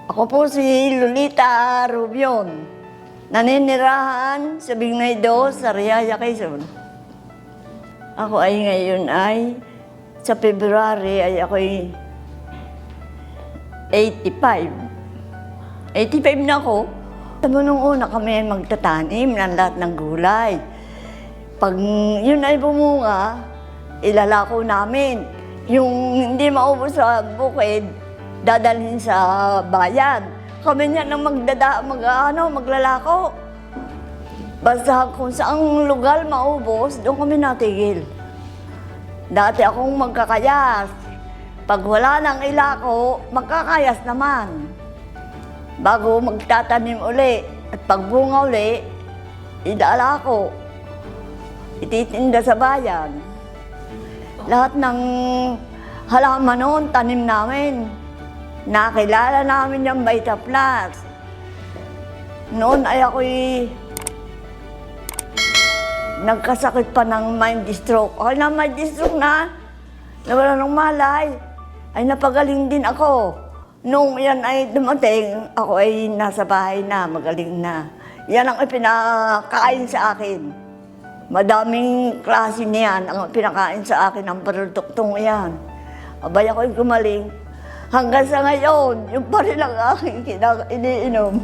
Ako po si Lolita Rubion. Naninirahan sa Bingnay 2 sa Riyaya, Quezon. Ako ay ngayon sa February ay ako'y 85. 85 na ako. Nung una kami magtatanim ng lahat ng gulay. Pag yun ay bumunga, ilalako namin. Yung hindi maubos sa bukid, dadalhin sa bayan. Kami niya nang maglalako. Basta kung saang lugar maubos, doon kami natigil. Dati akong magkakayas. Pag wala nang ilako, magkakayas naman. Bago magtatanim uli at pagbunga uli, idalako. Ititinda sa bayan. Lahat ng halaman noon, tanim namin. Nakilala namin yung Vita Plus. Noon ay ako'y nagkasakit pa ng mind stroke. Okay na, mind stroke na. Nawala ng malay. Ay napagaling din ako. Nung yan ay dumating, ako ay nasa bahay na, magaling na. Yan ang ipinakain sa akin. Madaming klase niyan ang pinakain sa akin ng produktong yan. Abay ako'y gumaling. Hanggang sa ngayon, yung pa rin ang aking iniinom.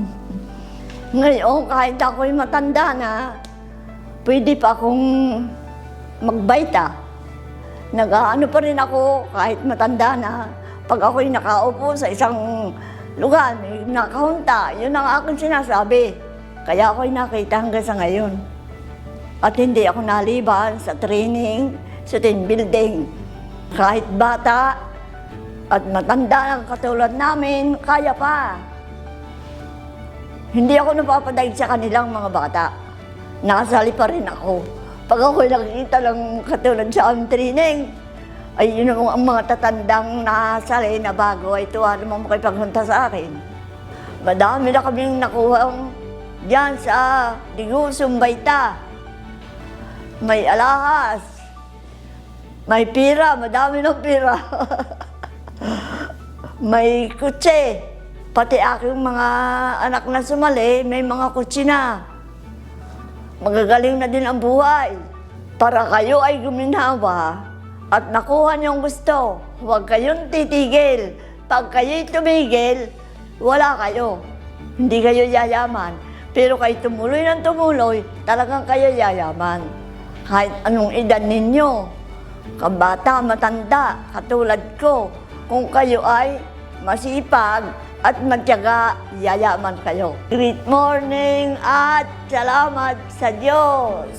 Ngayon, kahit ako'y matanda na, pwede pa akong magbayta. Nag-aano pa rin ako kahit matanda na. Pag ako'y nakaupo sa isang lugar, nakahunta, yun ang aking sinasabi. Kaya ako'y nakita hanggang sa ngayon. At hindi ako naliban sa training, sa team building. Kahit bata at matanda ng katulad namin, kaya pa. Hindi ako napapadaig sa kanilang mga bata. Nakasali pa rin ako. Pag ako'y nakikita lang katulad sa aming training, ay yun ang mga tatandang nasali na bago ay tuwa naman makipagpunta sa akin. Madami na kaming nakuha diyan sa Digusong Vita. May alahas, may pira, madami ng pira. May kutse, pati aking mga anak na sumali, may mga kutsi na. Magagaling na din ang buhay. Para kayo ay guminhawa at nakuha niyong gusto, huwag kayong titigil. Pag kayo'y tumigil, wala kayo. Hindi kayo yayaman. Pero kayo tumuloy ng tumuloy, talagang kayo yayaman. Kahit anong edad ninyo, kabata, matanda, katulad ko, kung kayo ay masipag at matyaga, yayaman kayo. Great morning at salamat sa Diyos.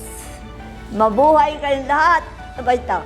Mabuhay kayong lahat. Sabay ta.